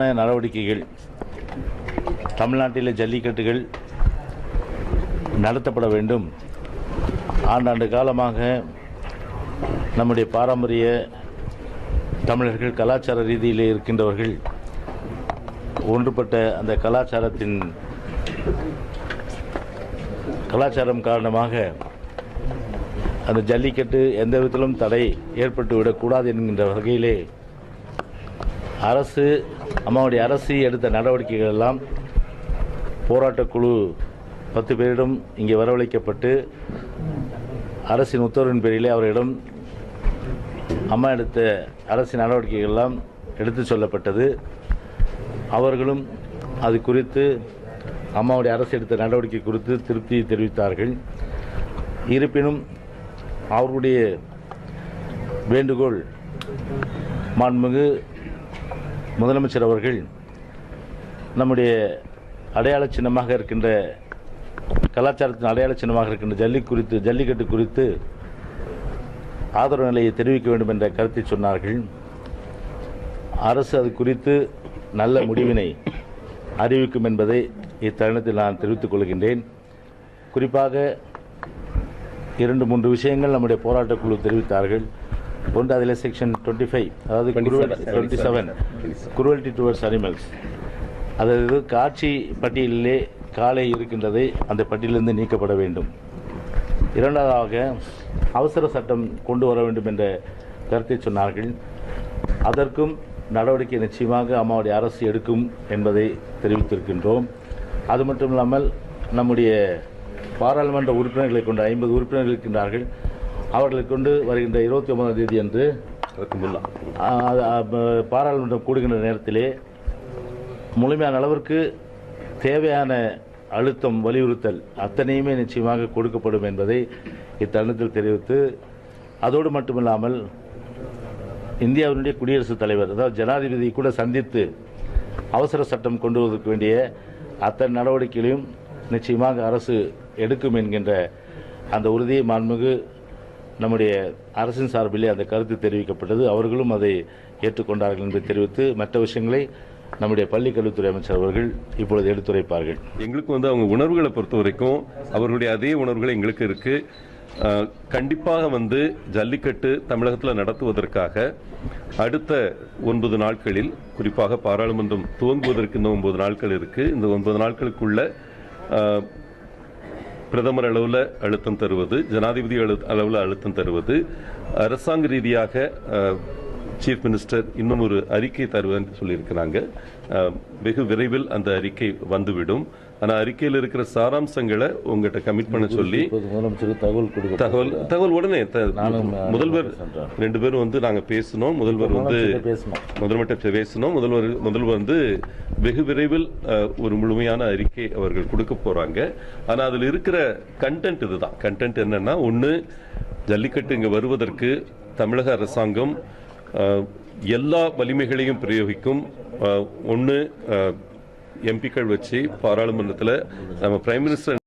நடவடிக்கைகள் தமிழ்நாட்டில் ஜல்லிக்கட்டுகள் நடத்தப்பட வேண்டும். ஆண்டாண்டு காலமாக நம்முடைய பாரம்பரிய தமிழர்கள் கலாச்சார ரீதியிலே இருக்கின்றவர்கள் ஒன்றுபட்ட அந்த கலாச்சாரம் காரணமாக அந்த ஜல்லிக்கட்டு எந்த விதத்திலும் தடை ஏற்பட்டுவிடக்கூடாது என்கின்ற வகையிலே அம்மாவுடைய அரசு எடுத்த நடவடிக்கைகள் எல்லாம் போராட்டக்குழு 10 பேரிடம் இங்கே வரவழைக்கப்பட்டு அரசின் உத்தரவின் பேரிலே அவர்களிடம் அம்மா எடுத்த அரசின் நடவடிக்கைகள் எல்லாம் எடுத்து சொல்லப்பட்டது. அவர்களும் அது குறித்து அம்மாவுடைய அரசு எடுத்த நடவடிக்கை குறித்து திருப்தி தெரிவித்தார்கள். இருப்பினும் அவர்களுடைய வேண்டுகோள் மாண்புமிகு முதலமைச்சர் அவர்கள் நம்முடைய அடையாள சின்னமாக இருக்கின்ற கலாச்சாரத்தின் அடையாள சின்னமாக இருக்கின்ற ஜல்லிக்கட்டு குறித்து ஆதரவு நிலையை தெரிவிக்க வேண்டும் என்ற கருத்தை சொன்னார்கள். அரசு அது குறித்து நல்ல முடிவினை அறிவிக்கும் என்பதை இத்தருணத்தில் நான் தெரிவித்துக் கொள்கின்றேன். குறிப்பாக 2-3 விஷயங்கள் நம்முடைய போராட்டக் குழு தெரிவித்தார்கள். ஒன்று அதில் செக்ஷன் 25, அதாவது 27 குருவல்டி டுவர்ட்ஸ் அனிமல்ஸ், அதாவது காட்சி பட்டியலிலே காளை இருக்கின்றதை அந்த பட்டியலிருந்து நீக்கப்பட வேண்டும். இரண்டாவதாக அவசர சட்டம் கொண்டு வர வேண்டும் என்ற கருத்தை சொன்னார்கள். அதற்கும் நடவடிக்கை நிச்சயமாக அம்மாவுடைய அரசு எடுக்கும் என்பதை தெரிவித்திருக்கின்றோம். அது மட்டும் இல்லாமல் நம்முடைய பாராளுமன்ற உறுப்பினர்களை கொண்டு 50 உறுப்பினர்கள் இருக்கின்றார்கள். அவர்களை கொண்டு வருகின்ற 29ஆம் தேதி அன்று பாராளுமன்றம் கூடுகின்ற நேரத்திலே முழுமையான அளவிற்கு தேவையான அழுத்தம் வலியுறுத்தல் அத்தனையுமே நிச்சயமாக கொடுக்கப்படும் என்பதை இத்தருணத்தில் தெரிவித்து, அதோடு மட்டுமில்லாமல் இந்தியாவினுடைய குடியரசுத் தலைவர், அதாவது ஜனாதிபதி கூட சந்தித்து அவசர சட்டம் கொண்டு வருவதற்கு வேண்டிய அத்தனை நடவடிக்கைகளையும் நிச்சயமாக அரசு எடுக்கும் என்கின்ற அந்த உறுதியை மாண்புமிகு நம்முடைய அரசின் சார்பிலே அந்த கருத்து தெரிவிக்கப்பட்டது. அவர்களும் அதை ஏற்றுக்கொண்டார்கள் என்பதை தெரிவித்து, மற்ற விஷயங்களை நம்முடைய பள்ளி கல்வித்துறை அமைச்சர் அவர்கள் இப்பொழுது எடுத்துரைப்பார்கள். எங்களுக்கு அவங்க உணர்வுகளை பொறுத்த வரைக்கும் அவர்களுடைய அதே உணர்வுகள் எங்களுக்கு இருக்கு. கண்டிப்பாக ஜல்லிக்கட்டு தமிழகத்தில் நடத்துவதற்காக அடுத்த 9 நாட்களில், குறிப்பாக பாராளுமன்றம் துவங்குவதற்கு இந்த 9 நாட்கள் இருக்கு. இந்த 9 நாட்களுக்குள்ள பிரதமர் அளவில் அழுத்தம் தருவது, ஜனாதிபதி அளவில் அழுத்தம் தருவது, அரசாங்க ரீதியாக சீஃப் மினிஸ்டர் இன்னும் ஒரு அறிக்கை தருவேன்னு சொல்லியிருக்கிறாங்க. வெகு விரைவில் அந்த அறிக்கை வந்துவிடும். ஆனால் அறிக்கையில் இருக்கிற சாராம்சங்களை உங்ககிட்ட கமிட் பண்ண சொல்லி தகவல் உடனே முதல்வர் 2 பேரும் நாங்கள் பேசணும். முதல்வர்கிட்ட பேசணும். முதல்வர் வெகு விரைவில் ஒரு முழுமையான அறிக்கை அவர்கள் கொடுக்க போறாங்க. ஆனால் அதில் இருக்கிற கண்டென்ட் இதுதான். கண்டென்ட் என்னன்னா, ஒன்று, ஜல்லிக்கட்டு இங்கே வருவதற்கு தமிழக அரசாங்கம் எல்லா வலிமைகளையும் பிரயோகிக்கும். ஒன்று, எம்பிக்கள் வச்சு பாராளுமன்றத்தில் நம்ம பிரைம் மினிஸ்டர்